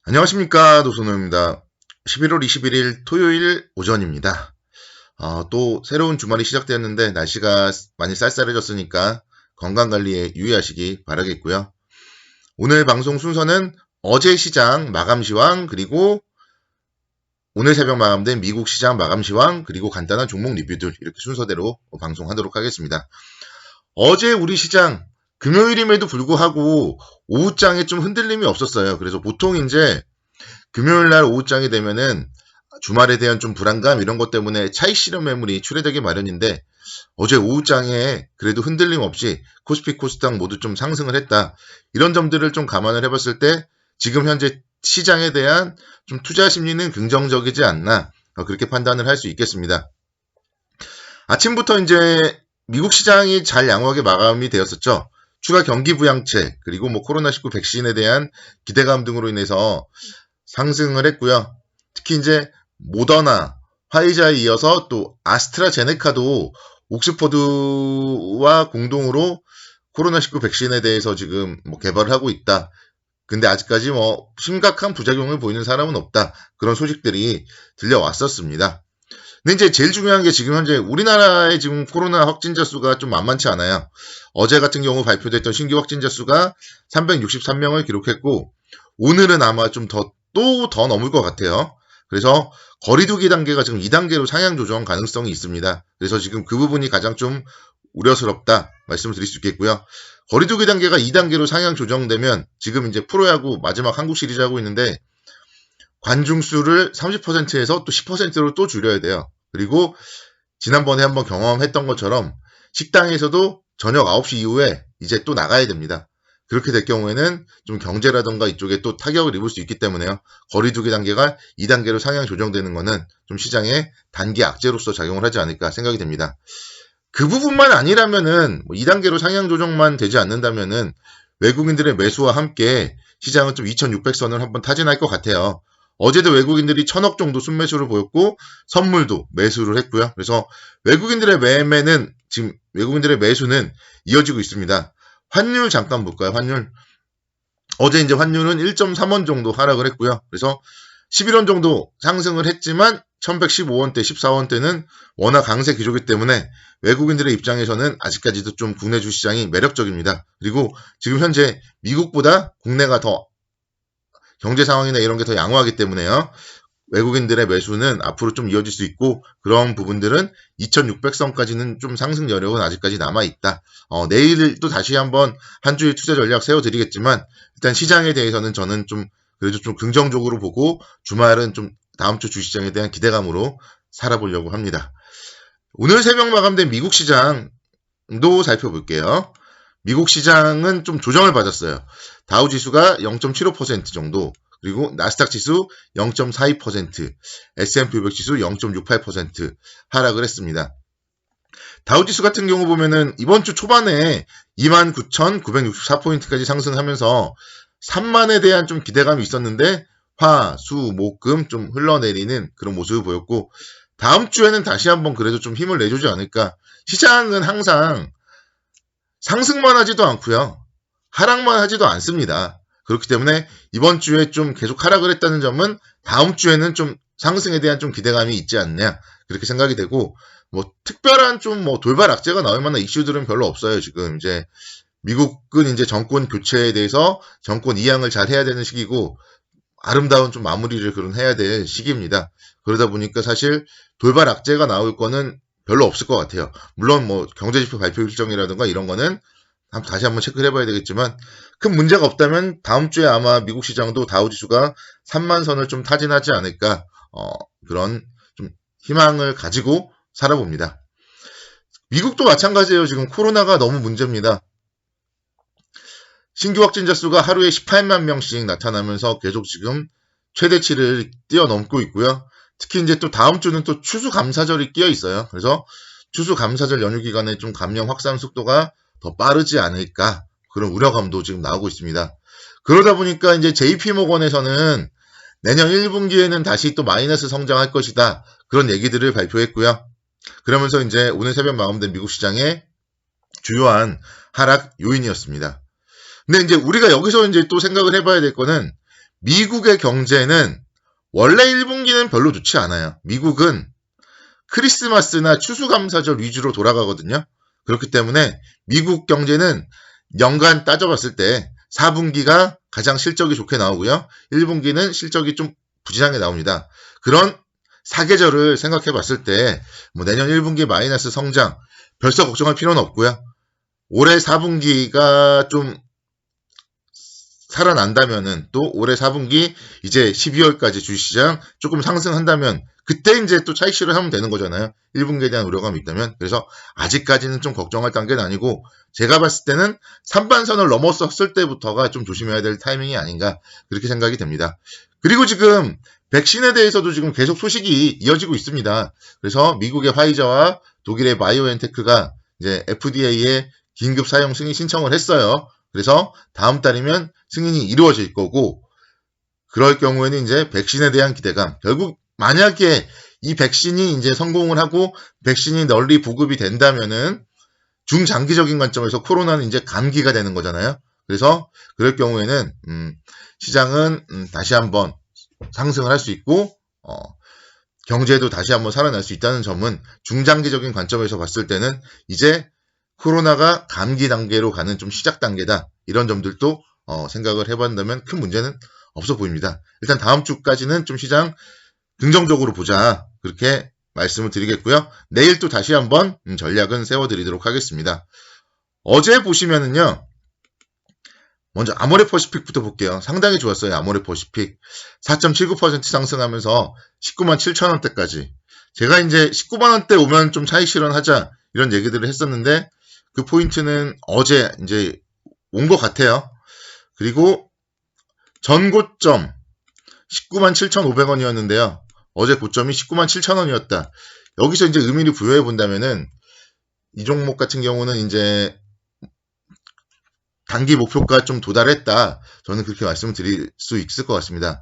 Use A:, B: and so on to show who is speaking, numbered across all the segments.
A: 안녕하십니까, 노선호입니다. 11월 21일 토요일 오전입니다. 또 새로운 주말이 시작되었는데 날씨가 많이 쌀쌀해졌으니까 건강관리에 유의하시기 바라겠고요. 오늘 방송 순서는 어제 시장 마감 시황, 그리고 오늘 새벽 마감된 미국 시장 마감 시황, 그리고 간단한 종목 리뷰들, 이렇게 순서대로 방송하도록 하겠습니다. 어제 우리 시장 금요일임에도 불구하고 오후장에 좀 흔들림이 없었어요. 그래서 보통 이제 금요일 날 오후장이 되면은 주말에 대한 좀 불안감 이런 것 때문에 차익 실현 매물이 출회되기 마련인데, 어제 오후장에 그래도 흔들림 없이 코스피 코스닥 모두 좀 상승을 했다. 이런 점들을 좀 감안을 해봤을 때 지금 현재 시장에 대한 좀 투자 심리는 긍정적이지 않나, 그렇게 판단을 할 수 있겠습니다. 아침부터 이제 미국 시장이 잘 양호하게 마감이 되었었죠. 추가 경기 부양책, 그리고 코로나19 백신에 대한 기대감 등으로 인해서 상승을 했고요. 특히 이제 모더나, 화이자에 이어서 또 아스트라제네카도 옥스퍼드와 공동으로 코로나19 백신에 대해서 지금 개발을 하고 있다. 근데 아직까지 심각한 부작용을 보이는 사람은 없다. 그런 소식들이 들려왔었습니다. 근데 이제 제일 중요한 게 지금 현재 우리나라의 지금 코로나 확진자 수가 좀 만만치 않아요. 어제 같은 경우 발표됐던 신규 확진자 수가 363명을 기록했고, 오늘은 아마 좀 또 더 넘을 것 같아요. 그래서 거리두기 단계가 지금 2단계로 상향 조정 가능성이 있습니다. 그래서 지금 그 부분이 가장 좀 우려스럽다 말씀을 드릴 수 있겠고요. 거리두기 단계가 2단계로 상향 조정되면 지금 이제 프로야구 마지막 한국 시리즈 하고 있는데 관중수를 30%에서 또 10%로 또 줄여야 돼요. 그리고 지난번에 한번 경험했던 것처럼 식당에서도 저녁 9시 이후에 이제 또 나가야 됩니다. 그렇게 될 경우에는 좀 경제라던가 이쪽에 또 타격을 입을 수 있기 때문에요. 거리두기 단계가 2단계로 상향 조정되는 것은 좀 시장에 단기 악재로서 작용을 하지 않을까 생각이 됩니다. 그 부분만 아니라면은 2단계로 상향 조정만 되지 않는다면은 외국인들의 매수와 함께 시장은 좀 2600선을 한번 타진할 것 같아요. 어제도 외국인들이 1000억 정도 순매수를 보였고 선물도 매수를 했고요. 그래서 외국인들의 매매는 지금 외국인들의 매수는 이어지고 있습니다. 환율 잠깐 볼까요? 환율. 어제 이제 환율은 1.3원 정도 하락을 했고요. 그래서 11원 정도 상승을 했지만 1115원대, 14원대는 워낙 강세 기조이기 때문에 외국인들의 입장에서는 아직까지도 좀 국내 주시장이 매력적입니다. 그리고 지금 현재 미국보다 국내가 더 경제 상황이나 이런 게 더 양호하기 때문에요. 외국인들의 매수는 앞으로 좀 이어질 수 있고, 그런 부분들은 2600선까지는 좀 상승 여력은 아직까지 남아있다. 내일 또 다시 한번 한 주의 투자 전략 세워드리겠지만, 일단 시장에 대해서는 저는 좀 그래도 좀 긍정적으로 보고 주말은 좀 다음 주 주시장에 대한 기대감으로 살아보려고 합니다. 오늘 새벽 마감된 미국 시장도 살펴볼게요. 미국 시장은 좀 조정을 받았어요. 다우 지수가 0.75% 정도, 그리고 나스닥 지수 0.42%, S&P 500 지수 0.68% 하락을 했습니다. 다우 지수 같은 경우 보면은 이번 주 초반에 29,964포인트까지 상승하면서 3만에 대한 좀 기대감이 있었는데 화, 수, 목, 금 좀 흘러내리는 그런 모습을 보였고, 다음 주에는 다시 한번 그래도 좀 힘을 내주지 않을까. 시장은 항상 상승만 하지도 않고요. 하락만 하지도 않습니다. 그렇기 때문에 이번 주에 좀 계속 하락을 했다는 점은 다음 주에는 좀 상승에 대한 좀 기대감이 있지 않냐, 그렇게 생각이 되고, 특별한 좀 돌발 악재가 나올 만한 이슈들은 별로 없어요. 지금 이제 미국은 이제 정권 교체에 대해서 정권 이양을 잘 해야 되는 시기고, 아름다운 좀 마무리를 그런 해야 될 시기입니다. 그러다 보니까 사실 돌발 악재가 나올 거는 별로 없을 것 같아요. 물론 경제지표 발표 일정이라든가 이런 거는 다시 한번 체크를 해봐야 되겠지만, 큰 문제가 없다면 다음 주에 아마 미국 시장도 다우지수가 3만 선을 좀 타진하지 않을까, 그런 좀 희망을 가지고 살아봅니다. 미국도 마찬가지예요. 지금 코로나가 너무 문제입니다. 신규 확진자 수가 하루에 18만 명씩 나타나면서 계속 지금 최대치를 뛰어넘고 있고요. 특히 이제 또 다음 주는 또 추수감사절이 끼어 있어요. 그래서 추수감사절 연휴 기간에 좀 감염 확산 속도가 더 빠르지 않을까, 그런 우려감도 지금 나오고 있습니다. 그러다 보니까 이제 JP모건에서는 내년 1분기에는 다시 또 마이너스 성장할 것이다, 그런 얘기들을 발표했고요. 그러면서 이제 오늘 새벽 마감된 미국 시장의 주요한 하락 요인이었습니다. 근데 이제 우리가 여기서 이제 또 생각을 해봐야 될 거는, 미국의 경제는 원래 1분기는 별로 좋지 않아요. 미국은 크리스마스나 추수감사절 위주로 돌아가거든요. 그렇기 때문에 미국 경제는 연간 따져봤을 때 4분기가 가장 실적이 좋게 나오고요. 1분기는 실적이 좀 부진하게 나옵니다. 그런 사계절을 생각해 봤을 때 뭐 내년 1분기 마이너스 성장 벌써 걱정할 필요는 없고요. 올해 4분기가 좀 살아난다면은 또 올해 4분기 이제 12월까지 주식시장 조금 상승한다면 그때 이제 또 차익 실현하면 되는 거잖아요. 1분기에 대한 우려감이 있다면. 그래서 아직까지는 좀 걱정할 단계는 아니고 제가 봤을 때는 3반선을 넘었었을 때부터가 좀 조심해야 될 타이밍이 아닌가 그렇게 생각이 됩니다. 그리고 지금 백신에 대해서도 지금 계속 소식이 이어지고 있습니다. 그래서 미국의 화이자와 독일의 바이오엔테크가 이제 FDA에 긴급 사용 승인 신청을 했어요. 그래서 다음 달이면 승인이 이루어질 거고 그럴 경우에는 이제 백신에 대한 기대감 결국 만약에 이 백신이 이제 성공을 하고 백신이 널리 보급이 된다면은 중장기적인 관점에서 코로나는 이제 감기가 되는 거잖아요. 그래서 그럴 경우에는 시장은 다시 한번 상승을 할 수 있고 경제도 다시 한번 살아날 수 있다는 점은 중장기적인 관점에서 봤을 때는 이제 코로나가 감기 단계로 가는 좀 시작 단계다. 이런 점들도 생각을 해본다면 큰 문제는 없어 보입니다. 일단 다음 주까지는 좀 시장 긍정적으로 보자. 그렇게 말씀을 드리겠고요. 내일 또 다시 한번 전략은 세워드리도록 하겠습니다. 어제 보시면은요. 먼저 아모레퍼시픽부터 볼게요. 상당히 좋았어요. 아모레퍼시픽 4.79% 상승하면서 19만 7천 원대까지. 제가 이제 19만 원대 오면 좀 차익 실현하자 이런 얘기들을 했었는데 그 포인트는 어제 이제 온 것 같아요. 그리고 전 고점 19만 7,500원이었는데요. 어제 고점이 19만 7천 원이었다. 여기서 이제 의미를 부여해 본다면은 이 종목 같은 경우는 이제 단기 목표가 좀 도달했다. 저는 그렇게 말씀을 드릴 수 있을 것 같습니다.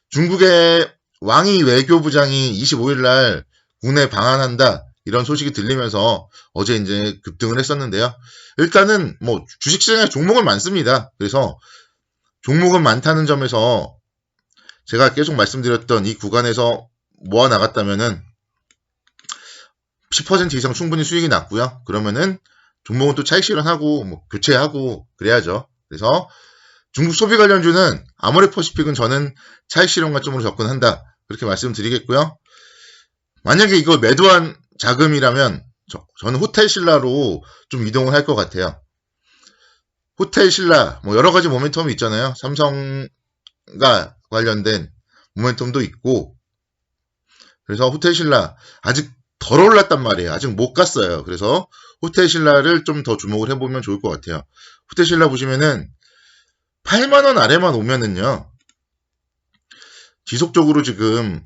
A: 중국의 왕이 외교부장이 25일 날 국내 방한한다. 이런 소식이 들리면서 어제 이제 급등을 했었는데요. 일단은 뭐 주식시장에 종목은 많습니다. 그래서 종목은 많다는 점에서 제가 계속 말씀드렸던 이 구간에서 모아 나갔다면은 10% 이상 충분히 수익이 났고요. 그러면은 종목은 또 차익 실현하고 뭐 교체하고 그래야죠. 그래서 중국 소비 관련주는 아모레퍼시픽은 저는 차익 실현 관점으로 접근한다. 그렇게 말씀드리겠고요. 만약에 이거 매도한 자금이라면 저는 호텔신라로 좀 이동을 할 것 같아요. 호텔신라 뭐 여러 가지 모멘텀이 있잖아요. 삼성과 관련된 모멘텀도 있고 그래서 호텔신라 아직 덜 올랐단 말이에요. 아직 못 갔어요. 그래서 호텔신라를 좀 더 주목을 해보면 좋을 것 같아요. 호텔신라 보시면은 8만원 아래만 오면은요. 지속적으로 지금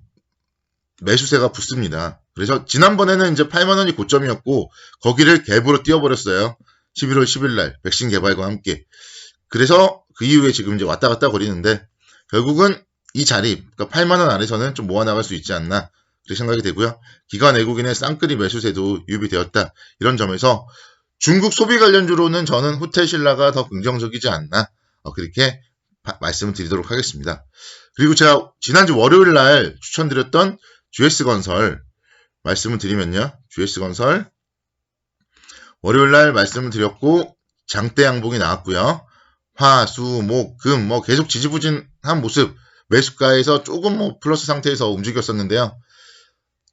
A: 매수세가 붙습니다. 그래서 지난번에는 이제 8만원이 고점이었고 거기를 갭으로 띄워버렸어요. 11월 10일날 백신 개발과 함께. 그래서 그 이후에 지금 이제 왔다 갔다 거리는데 결국은 이 자리, 그러니까 8만원 아래서는 좀 모아나갈 수 있지 않나 그렇게 생각이 되고요. 기관 외국인의 쌍끌이 매수세도 유입되었다. 이런 점에서 중국 소비 관련주로는 저는 호텔신라가 더 긍정적이지 않나 그렇게 말씀을 드리도록 하겠습니다. 그리고 제가 지난주 월요일 날 추천드렸던 GS건설 말씀을 드리면요. GS건설 월요일 날 말씀을 드렸고 장대 양봉이 나왔고요. 화, 수, 목, 금 뭐 계속 지지부진한 모습 매수가에서 조금 뭐 플러스 상태에서 움직였었는데요.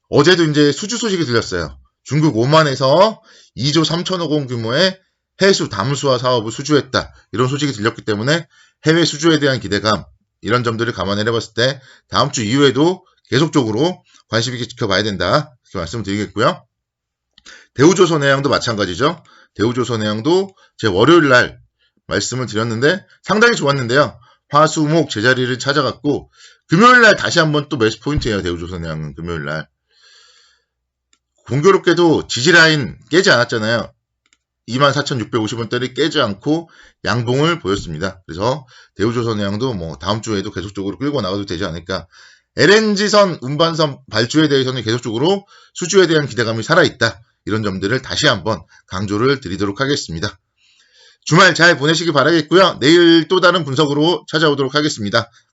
A: 어제도 이제 수주 소식이 들렸어요. 중국 오만에서 2조 3천억 원 규모의 해수 담수화 사업을 수주했다. 이런 소식이 들렸기 때문에 해외 수주에 대한 기대감 이런 점들을 감안해 봤을 때 다음 주 이후에도 계속적으로 관심 있게 지켜봐야 된다. 이렇게 말씀을 드리겠고요. 대우조선해양도 마찬가지죠. 대우조선해양도 제 월요일 날 말씀을 드렸는데 상당히 좋았는데요. 화, 수, 목 제자리를 찾아갔고 금요일 날 다시 한번 또 매수 포인트예요. 대우조선해양은 금요일 날. 공교롭게도 지지라인 깨지 않았잖아요. 24,650원대를 깨지 않고 양봉을 보였습니다. 그래서 대우조선해양도 뭐 다음 주에도 계속적으로 끌고 나가도 되지 않을까. LNG선, 운반선 발주에 대해서는 계속적으로 수주에 대한 기대감이 살아있다. 이런 점들을 다시 한번 강조를 드리도록 하겠습니다. 주말 잘 보내시기 바라겠고요. 내일 또 다른 분석으로 찾아오도록 하겠습니다.